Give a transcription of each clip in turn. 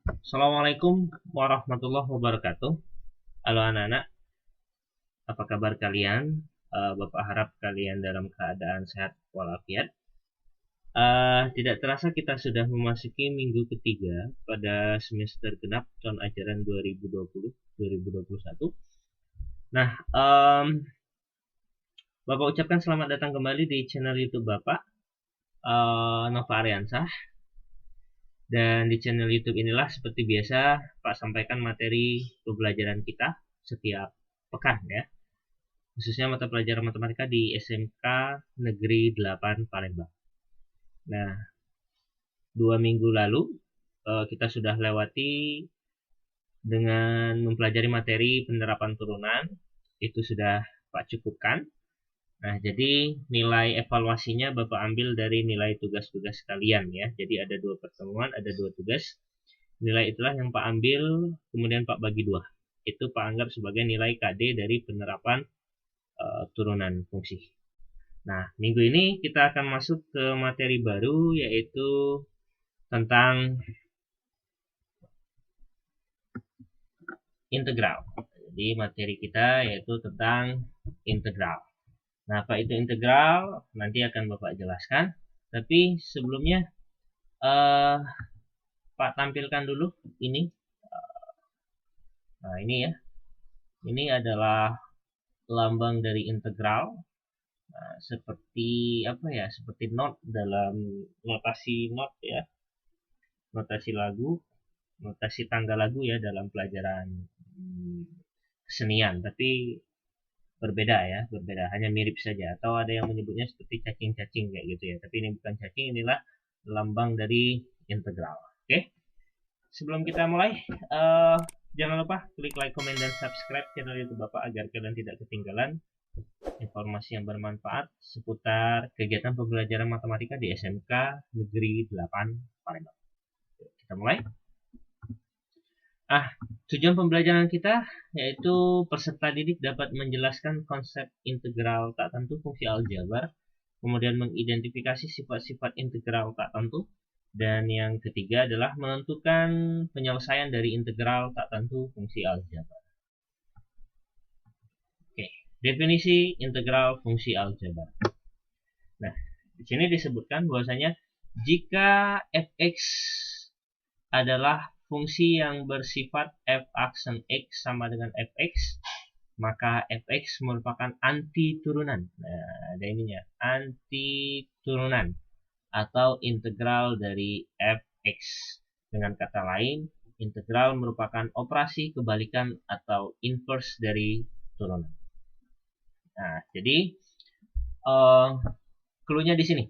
Assalamualaikum warahmatullahi wabarakatuh. Halo anak-anak, apa kabar kalian? Bapak harap kalian dalam keadaan sehat walafiat. Tidak terasa kita sudah memasuki minggu ketiga pada semester genap tahun ajaran 2020-2021. Nah, Bapak ucapkan selamat datang kembali di channel YouTube Bapak, Nova Ariansah. Dan di channel YouTube inilah seperti biasa Pak sampaikan materi pembelajaran kita setiap pekan ya. Khususnya mata pelajaran matematika di SMK Negeri 8 Palembang. Nah, 2 minggu lalu kita sudah lewati dengan mempelajari materi penerapan turunan, itu sudah Pak cukupkan. Nah, jadi nilai evaluasinya Bapak ambil dari nilai tugas-tugas kalian ya. Jadi ada 2 pertemuan, ada 2 tugas. Nilai itulah yang Pak ambil, kemudian Pak bagi 2. Itu Pak anggap sebagai nilai KD dari penerapan turunan fungsi. Nah, minggu ini kita akan masuk ke materi baru, yaitu tentang integral. Jadi materi kita yaitu tentang integral. Nah, apa itu integral? Nanti akan Bapak jelaskan. Tapi sebelumnya Pak tampilkan dulu ini. Nah, ini ya. Ini adalah lambang dari integral. Nah, seperti apa ya? Seperti not dalam notasi not ya. Notasi lagu, notasi tangga lagu ya dalam pelajaran kesenian, tapi berbeda ya, berbeda, hanya mirip saja, atau ada yang menyebutnya seperti cacing-cacing kayak gitu ya, tapi ini bukan cacing, inilah lambang dari integral. Oke, sebelum kita mulai, jangan lupa klik like, comment, dan subscribe channel YouTube Bapak agar kalian tidak ketinggalan informasi yang bermanfaat seputar kegiatan pembelajaran matematika di SMK Negeri 8 Palembang. Kita mulai. Tujuan pembelajaran kita yaitu peserta didik dapat menjelaskan konsep integral tak tentu fungsi aljabar, kemudian mengidentifikasi sifat-sifat integral tak tentu, dan yang ketiga adalah menentukan penyelesaian dari integral tak tentu fungsi aljabar. Oke, definisi integral fungsi aljabar. Nah, di sini disebutkan bahwasanya jika fx adalah fungsi yang bersifat f aksen x sama dengan fx, maka fx merupakan anti turunan. Nah, ada ininya, anti turunan atau integral dari fx. Dengan kata lain, integral merupakan operasi kebalikan atau inverse dari turunan. Nah, jadi clue-nya di sini,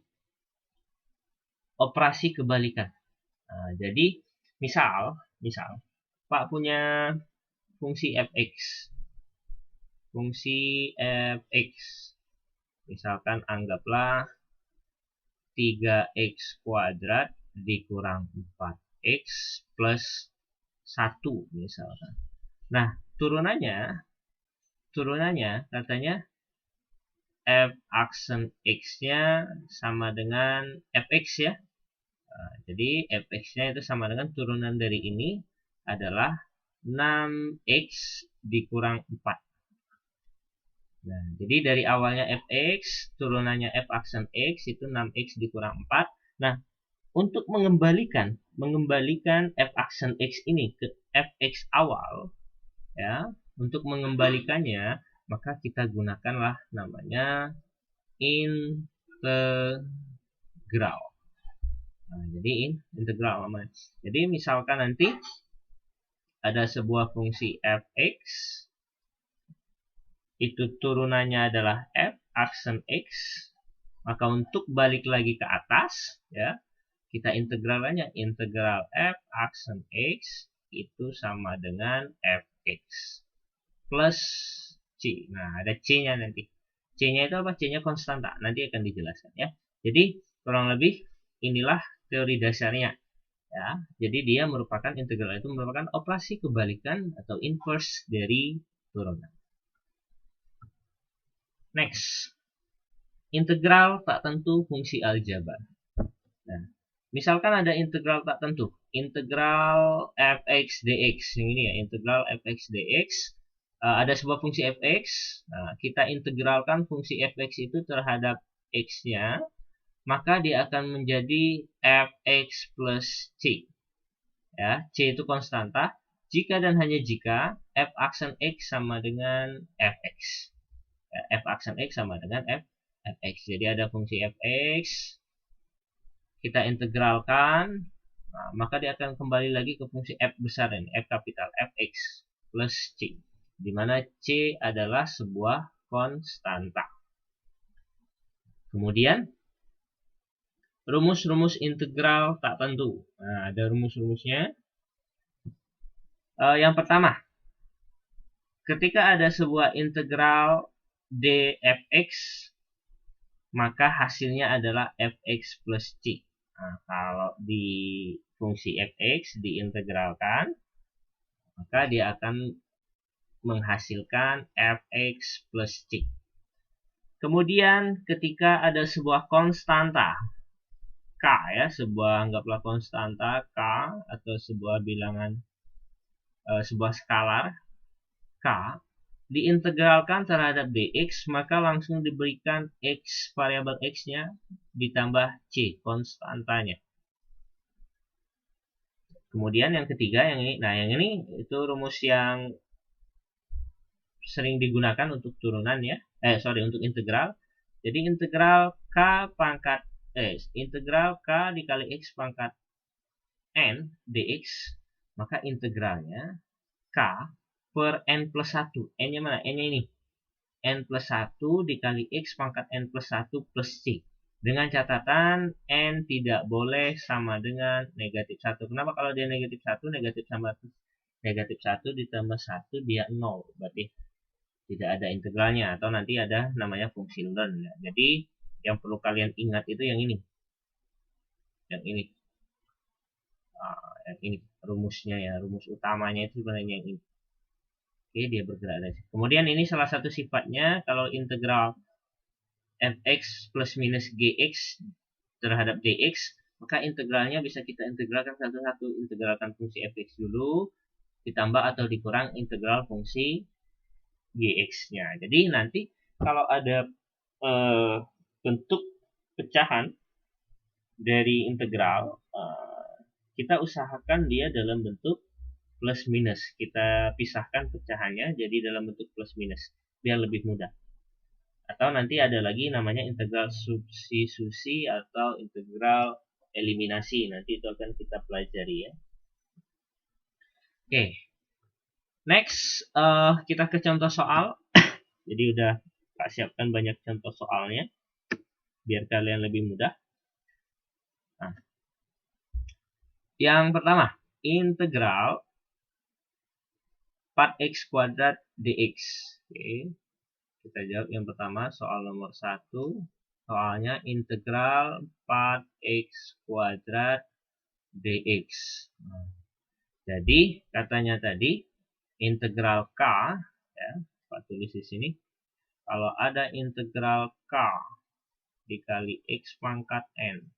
operasi kebalikan. Nah, jadi misal Pak punya fungsi fx, misalkan anggaplah 3x kuadrat dikurang 4x plus 1 misalkan. Nah, turunannya katanya f aksen x-nya sama dengan fx ya. Nah, jadi fx-nya itu sama dengan turunan dari ini adalah 6x dikurang 4. Nah, jadi dari awalnya fx, turunannya f aksen x itu 6x dikurang 4. Nah, untuk mengembalikan f aksen x ini ke fx awal ya, untuk mengembalikannya maka kita gunakanlah namanya integral. Nah, jadi integral namanya. Jadi misalkan nanti ada sebuah fungsi fx, itu turunannya adalah f aksen x, maka untuk balik lagi ke atas ya, kita integralannya integral f aksen x itu sama dengan fx plus c. Nah, ada c-nya nanti. C-nya itu apa? C-nya konstanta. Nanti akan dijelaskan ya. Jadi kurang lebih inilah teori dasarnya ya. Jadi dia merupakan integral itu merupakan operasi kebalikan atau inverse dari turunan. Next, integral tak tentu fungsi aljabar. Nah, Misalkan ada integral tak tentu, integral fx dx, yang ini ya, integral fx dx. Ada sebuah fungsi fx, kita integralkan fungsi fx itu terhadap x-nya, maka dia akan menjadi fx plus c. Ya, c itu konstanta, jika dan hanya jika f aksen x sama dengan fx. Ya, f aksen x sama dengan fx. Jadi ada fungsi fx, kita integralkan, maka dia akan kembali lagi ke fungsi f besar ini, f kapital, fx plus c, di mana c adalah sebuah konstanta. Kemudian rumus-rumus integral tak tentu. Nah, ada rumus-rumusnya. Yang pertama, ketika ada sebuah integral dfx, maka hasilnya adalah fx plus c. Nah, kalau di fungsi fx diintegralkan, maka dia akan menghasilkan fx plus c. Kemudian ketika ada sebuah konstanta k, ya, anggaplah konstanta k atau sebuah bilangan, sebuah skalar k, diintegralkan terhadap dx, maka langsung diberikan x, variabel x-nya ditambah c, konstantanya. Kemudian yang ketiga, yang ini, yang ini itu rumus yang sering digunakan untuk turunan ya, untuk integral. Jadi integral k pangkat integral k dikali x pangkat n dx, maka integralnya k per n plus 1. N-nya mana? N-nya ini. N plus 1 dikali x pangkat n plus 1 plus c. Dengan catatan n tidak boleh sama dengan negatif 1. Kenapa? Kalau dia negatif 1, negatif 1 ditambah 1 dia 0. Berarti tidak ada integralnya. Atau nanti ada namanya fungsi ln. Jadi yang perlu kalian ingat itu yang ini. Yang ini. Yang ini rumusnya ya. Rumus utamanya itu sebenarnya yang ini. Oke, dia bergerak dari sini. Kemudian ini salah satu sifatnya, kalau integral fx plus minus gx terhadap dx, maka integralnya bisa kita integralkan satu-satu. Integralkan fungsi fx dulu, ditambah atau dikurang integral fungsi gx-nya. Jadi nanti kalau ada bentuk pecahan dari integral, kita usahakan dia dalam bentuk plus minus. Kita pisahkan pecahannya jadi dalam bentuk plus minus biar lebih mudah. Atau nanti ada lagi namanya integral substitusi atau integral eliminasi. Nanti itu akan kita pelajari ya. Oke. Next, kita ke contoh soal. Jadi udah Kak siapkan banyak contoh soalnya biar kalian lebih mudah. Nah, yang pertama, integral 4x kuadrat dx. Oke. Kita jawab yang pertama, soal nomor 1. Soalnya integral 4x kuadrat dx. Nah, jadi katanya tadi integral k, ya, Pak tulis di sini. Kalau ada integral k dikali x pangkat n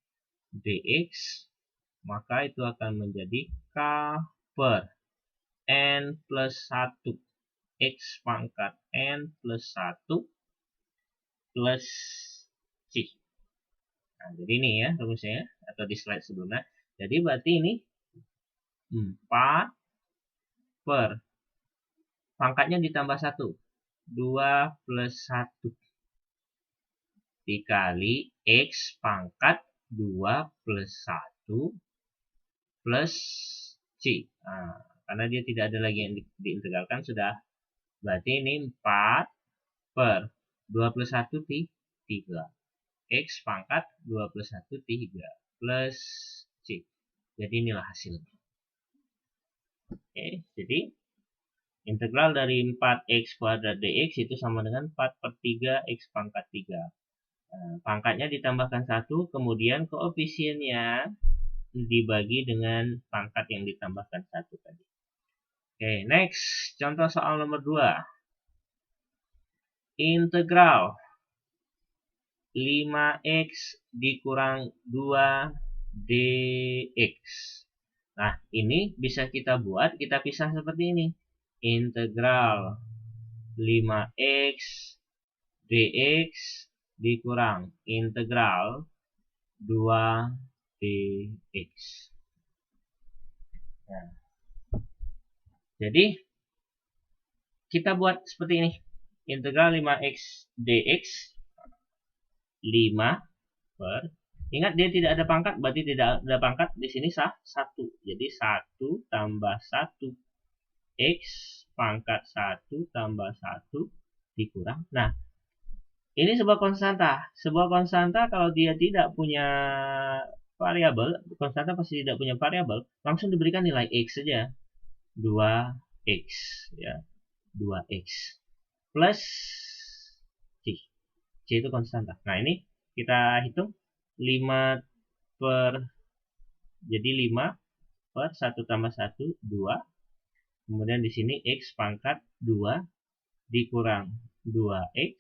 dx, maka itu akan menjadi k per n plus 1 x pangkat n plus 1 plus c. Nah, jadi ini ya rumusnya, atau di slide sebelumnya. Jadi berarti ini 4 per pangkatnya ditambah 1, 2 plus 1 dikali x pangkat 2 plus 1 plus c. Nah, karena dia tidak ada lagi yang diintegralkan, sudah. Berarti ini 4 per 2 plus 1 3. X pangkat 2 plus 1 3 plus c. Jadi inilah hasilnya. Oke, jadi integral dari 4x kuadrat dx itu sama dengan 4 per 3 x pangkat 3. Nah, pangkatnya ditambahkan 1, kemudian koefisiennya dibagi dengan pangkat yang ditambahkan 1 tadi. Oke, next. Contoh soal nomor 2. Integral 5x dikurang 2 dx. Nah, ini bisa kita buat, kita pisah seperti ini. Integral 5x dx dikurang integral 2 dx. Nah, jadi kita buat seperti ini. Integral 5x dx 5 per, ingat dia tidak ada pangkat, berarti tidak ada pangkat di sini sah 1. Jadi 1 tambah 1 x pangkat 1 tambah 1 dikurang. Nah, ini sebuah konstanta. Sebuah konstanta kalau dia tidak punya variabel, konstanta pasti tidak punya variabel, langsung diberikan nilai x saja. 2x ya. 2x plus c. C itu konstanta. Nah, ini kita hitung 5 per, jadi 5 per 1 tambah 1 2. Kemudian di sini x pangkat 2 dikurang 2x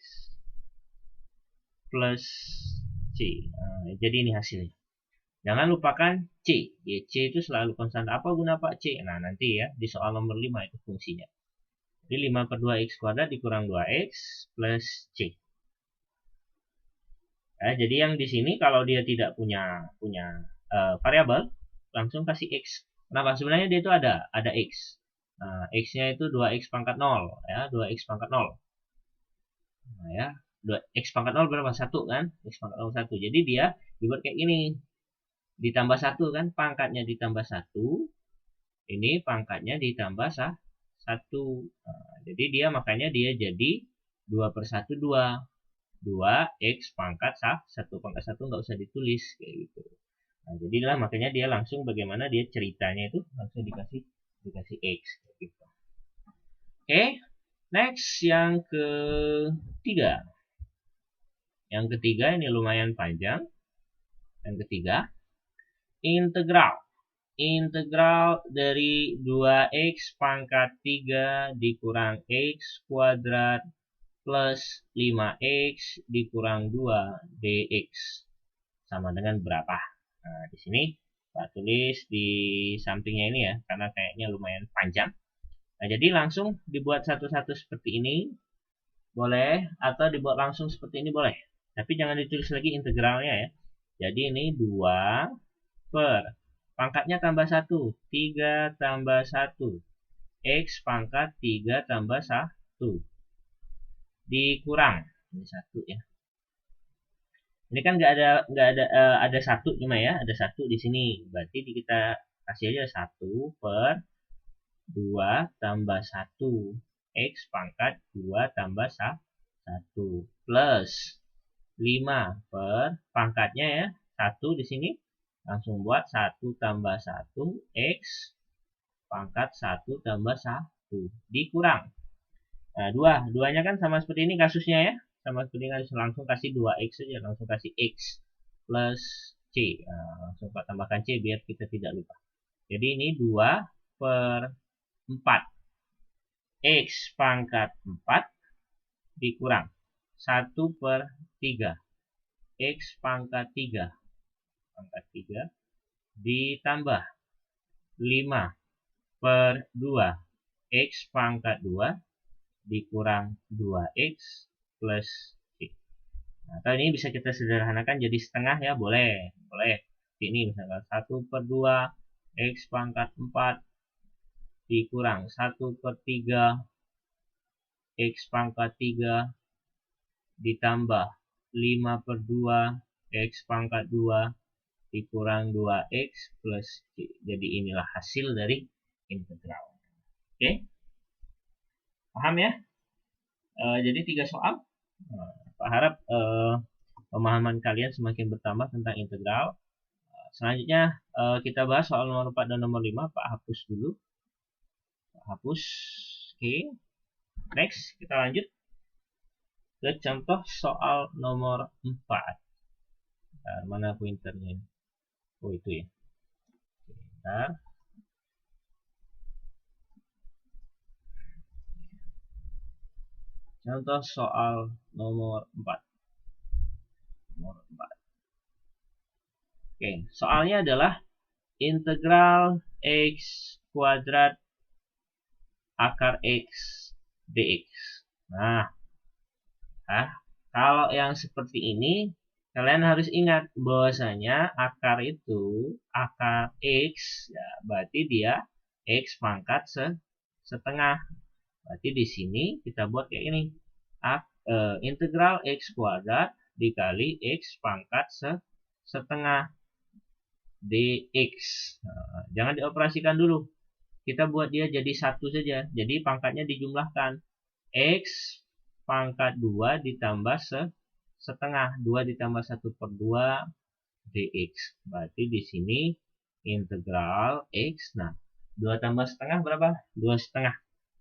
plus c. Nah, jadi ini hasilnya. Jangan lupakan c. Ya, c itu selalu konstanta. Apa guna Pak c? Nah, nanti ya di soal nomor 5 itu fungsinya. Jadi 5 per 2x kuadrat dikurang 2x plus c. Nah, jadi yang di sini kalau dia tidak punya variabel, langsung kasih x. Kenapa? Sebenarnya dia itu ada x. Nah, x-nya itu 2x pangkat 0 ya, 2x pangkat 0. Nah, ya, 2x pangkat 0 berapa? 1 kan? X pangkat 0 1. Jadi dia dibuat kayak gini. Ditambah 1 kan, pangkatnya ditambah 1. Ini pangkatnya ditambah 1. Nah, jadi dia makanya dia jadi 2 per 1 2. 2x pangkat 1 pangkat 1 nggak usah ditulis kayak gitu. Nah, jadilah makanya dia langsung bagaimana dia ceritanya itu langsung dikasih x kayak gitu. Oke, next yang ketiga. Yang ketiga ini lumayan panjang. Yang ketiga, integral dari 2x pangkat 3 dikurang x kuadrat plus 5x dikurang 2 dx sama dengan berapa? Nah, di sini Pak tulis di sampingnya ini ya, karena kayaknya lumayan panjang. Nah, jadi langsung dibuat satu-satu seperti ini, boleh, atau dibuat langsung seperti ini boleh. Tapi jangan ditulis lagi integralnya ya. Jadi ini 2 per, pangkatnya tambah 1, 3 tambah 1, x pangkat 3 tambah 1. Dikurang ini 1 ya. Ini kan ada 1 cuma ya, ada 1 di sini. Berarti kita kasih aja 1 per 2 tambah 1 x pangkat 2 tambah 1 plus 5 per pangkatnya ya 1 di sini, langsung buat 1 tambah 1 x pangkat 1 tambah 1 dikurang. Nah, 2-nya kan sama seperti ini kasusnya ya. Sama seperti ini langsung kasih 2x saja, langsung kasih x plus c. Nah, langsung Pak tambahkan c biar kita tidak lupa. Jadi ini 2 per 4. X pangkat 4 dikurang 1 per 3. X pangkat 3. Pangkat 3 ditambah 5 per 2. X pangkat 2 dikurang 2x plus c. Nah, atau ini bisa kita sederhanakan jadi setengah ya, boleh. Ini misalkan 1 per 2 x pangkat 4 dikurang 1 per 3 x pangkat 3 ditambah 5 per 2 x pangkat 2 dikurang 2x plus c. Jadi inilah hasil dari integral. Oke? Paham ya? Jadi 3 soal. Pak harap pemahaman kalian semakin bertambah tentang integral. Selanjutnya kita bahas soal nomor 4 dan nomor 5. Pak hapus dulu. Pak hapus. Oke. Next, kita lanjut ke contoh soal nomor 4. Nah, mana pointernya? Oh, itu ya. Bentar. Contoh soal nomor 4. Nomor 4. Oke, soalnya adalah integral x kuadrat akar x dx. Nah, kalau yang seperti ini, kalian harus ingat bahwasanya akar itu, akar x, ya, berarti dia x pangkat setengah. Berarti di sini kita buat kayak ini. Integral x kuadrat dikali x pangkat setengah dx. Nah, jangan dioperasikan dulu. Kita buat dia jadi satu saja. Jadi pangkatnya dijumlahkan. X pangkat 2 ditambah setengah. 2 ditambah 1/2 dx. Berarti di sini integral x. Nah, 2 tambah setengah berapa? 2 setengah.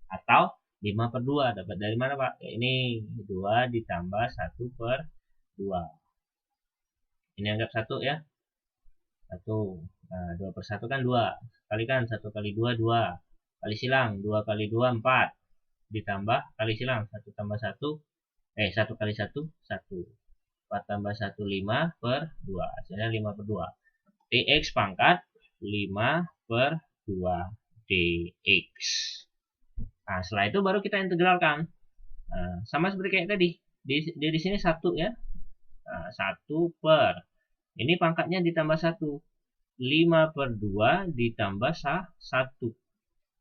Atau 5/2. Dapat dari mana, Pak? Ini 2 ditambah 1/2. Ini anggap 1 ya. 1. Nah, 2/1 kan 2. Kalikan 1 kali 2, 2. Kali silang, 2 kali 2, 4. Ditambah, kali silang, 1 tambah 1. 1 kali 1, 1. 4 tambah 1, 5/2. Hasilnya 5/2. Dx pangkat 5/2 dx. Nah, setelah itu baru kita integralkan. Nah, sama seperti kayak tadi. Di sini 1 ya. Nah, 1 per. Ini pangkatnya ditambah 1. 5/2 ditambah 1.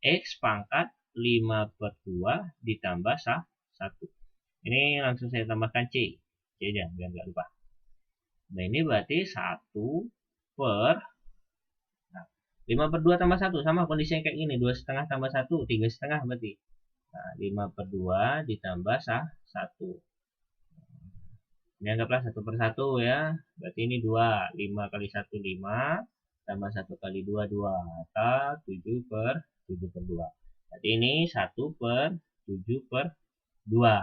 X pangkat 5/2 ditambah 1. Ini langsung saya tambahkan C. C aja, biar nggak lupa. Nah, ini berarti 1 per. Nah, 5/2 tambah 1. Sama kondisinya kayak gini. 2,5 tambah 1. 3,5 berarti. Nah, 5/2 ditambah 1. Ini anggaplah 1/1 ya. Berarti ini 2. 5 kali 1, 5. Tambah 1 kali 2, 2. Atau 7/2. Berarti ini 1/7/2.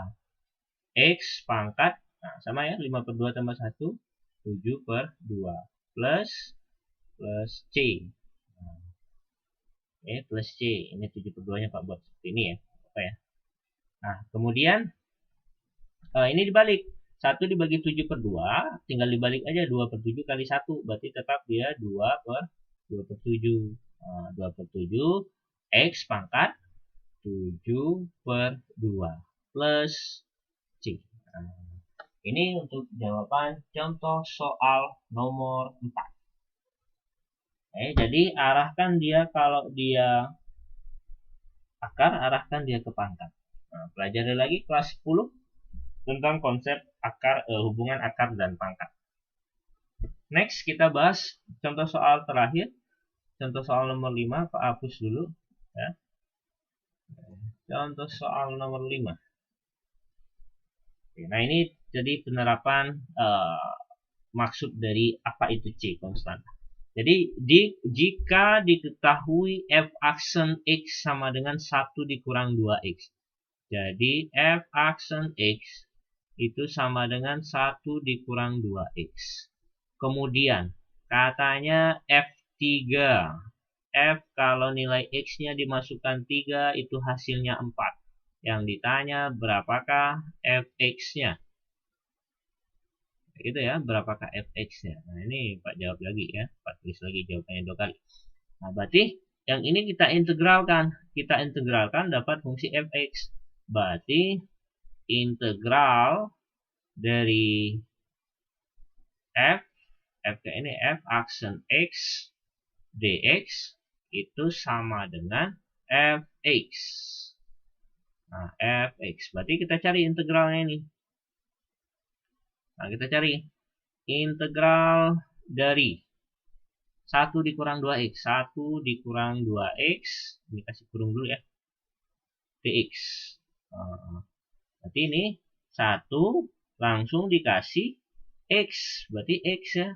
X pangkat. Nah, sama ya. 5/2 tambah 1. 7/2. Plus C. Nah, plus C. Ini 7/2-nya Pak buat seperti ini ya. Apa ya? Nah, kemudian ini dibalik. 1 dibagi 7/2, tinggal dibalik aja 2/7 kali 1. Berarti tetap dia 2/7. Nah, 2/7 X pangkat 7/2 plus C. Nah, ini untuk jawaban contoh soal nomor 4. Jadi arahkan dia, kalau dia akar, arahkan dia ke pangkat. Nah, pelajari lagi kelas 10 tentang konsep akar, hubungan akar dan pangkat. Next kita bahas contoh soal terakhir, contoh soal nomor 5. Pak hapus dulu ya. Contoh soal nomor 5. Nah, ini jadi penerapan maksud dari apa itu C konstan. Jadi jika diketahui f aksen x sama dengan 1 dikurang 2x. Jadi f aksen x itu sama dengan 1 dikurang 2x. Kemudian katanya F3. F kalau nilai X-nya dimasukkan 3 itu hasilnya 4. Yang ditanya berapakah Fx-nya. Gitu ya, berapakah Fx-nya. Nah, ini Pak jawab lagi ya. Pak tulis lagi jawabannya 2 kali. Nah, berarti yang ini kita integralkan. Kita integralkan dapat fungsi Fx. Berarti integral dari F ini F aksen X dx itu sama dengan Fx. Nah, Fx. Berarti kita cari integralnya ini. Nah, kita cari integral dari 1 dikurang 2x. 1 dikurang 2x. Ini kasih kurung dulu ya. Dx. Berarti ini 1 langsung dikasih X. Berarti X ya.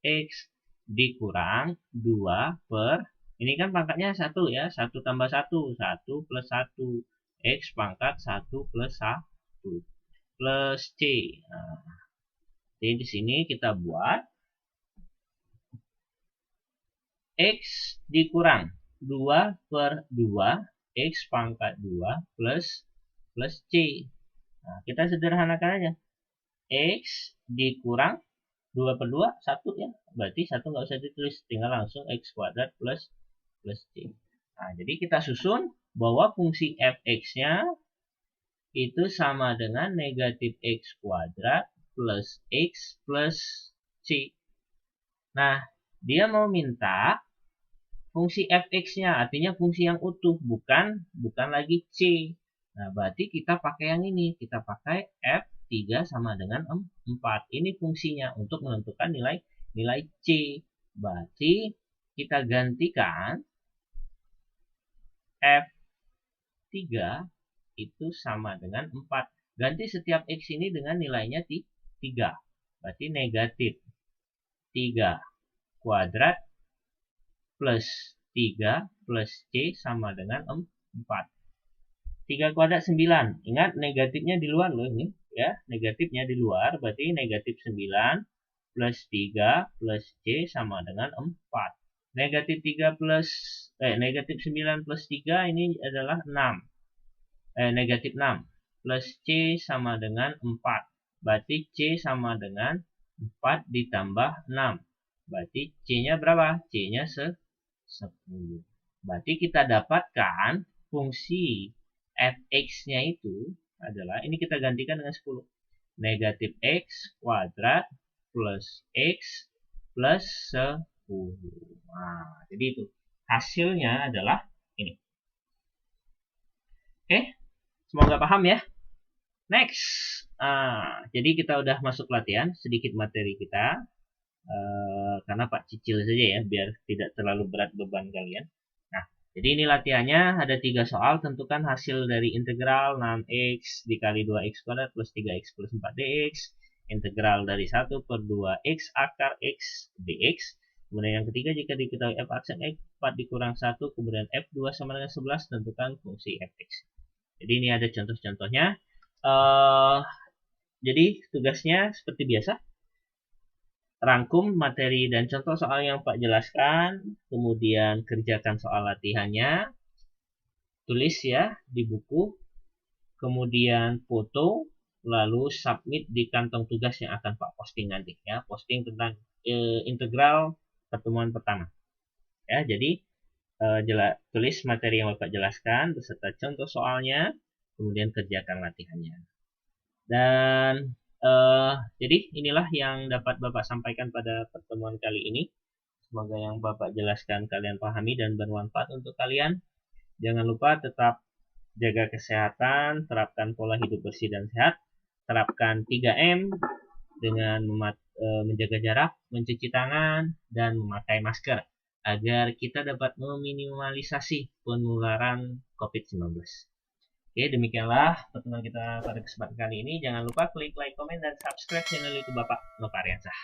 X dikurang 2 per. Ini kan pangkatnya 1 ya. 1 tambah 1. 1 plus 1. X pangkat 1 plus 1. Plus C. Nah, jadi di sini kita buat X dikurang 2/2 X pangkat 2 plus C. Nah, kita sederhanakan aja. X dikurang 2 per 2, 1 ya. Berarti 1 nggak usah ditulis, tinggal langsung x kuadrat plus c. Nah, jadi kita susun bahwa fungsi fx-nya itu sama dengan negatif x kuadrat plus x plus c. Nah, dia mau minta fungsi fx-nya, artinya fungsi yang utuh, bukan lagi c. Nah, berarti kita pakai yang ini, kita pakai f3 sama dengan 4. Ini fungsinya untuk menentukan nilai c. Berarti kita gantikan f3 itu sama dengan 4. Ganti setiap x ini dengan nilainya 3. Berarti negatif 3 kuadrat plus 3 plus c sama dengan 4. 3 kuadrat 9. Ingat negatifnya di luar loh ini. Ya, negatifnya di luar. Berarti negatif 9 plus 3 plus c sama dengan 4. Negatif 9 plus 3 ini adalah 6. Negatif 6 plus c sama dengan 4. Berarti c sama dengan 4 ditambah 6. Berarti c-nya berapa? C-nya 10. Berarti kita dapatkan fungsi fx-nya itu adalah, ini kita gantikan dengan 10. Negatif x kuadrat plus x plus 10. Nah, jadi itu. Hasilnya adalah ini. Oke, semoga paham ya. Next. Jadi kita udah masuk latihan, sedikit materi kita. Karena Pak cicil saja ya, biar tidak terlalu berat beban kalian. Nah, jadi ini latihannya, ada 3 soal. Tentukan hasil dari integral 6x dikali 2x kuadrat plus 3x plus 4 dx. Integral dari 1 per 2x akar x dx. Kemudian yang ketiga, jika diketahui f aksen x 4 dikurang 1, kemudian f2 sama dengan 11, tentukan fungsi fx. Jadi ini ada contoh-contohnya. Jadi tugasnya seperti biasa. Rangkum materi dan contoh soal yang Pak jelaskan, kemudian kerjakan soal latihannya, tulis ya di buku, kemudian foto, lalu submit di kantong tugas yang akan Pak posting nanti ya, posting tentang integral pertemuan pertama. Ya, jadi tulis materi yang Bapak jelaskan beserta contoh soalnya, kemudian kerjakan latihannya. Dan jadi inilah yang dapat Bapak sampaikan pada pertemuan kali ini. Semoga yang Bapak jelaskan kalian pahami dan bermanfaat untuk kalian. Jangan lupa tetap jaga kesehatan, terapkan pola hidup bersih dan sehat, terapkan 3M dengan menjaga jarak, mencuci tangan, dan memakai masker agar kita dapat meminimalisasi penularan COVID-19. Oke, demikianlah pertemuan kita pada kesempatan kali ini. Jangan lupa klik like, komen, dan subscribe channel YouTube Bapak Nova Ariansah.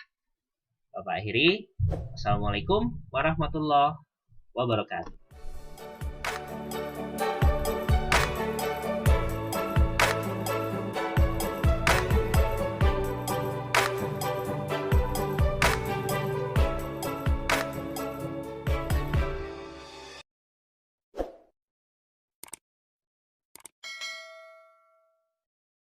Bapak akhiri. Assalamualaikum warahmatullahi wabarakatuh.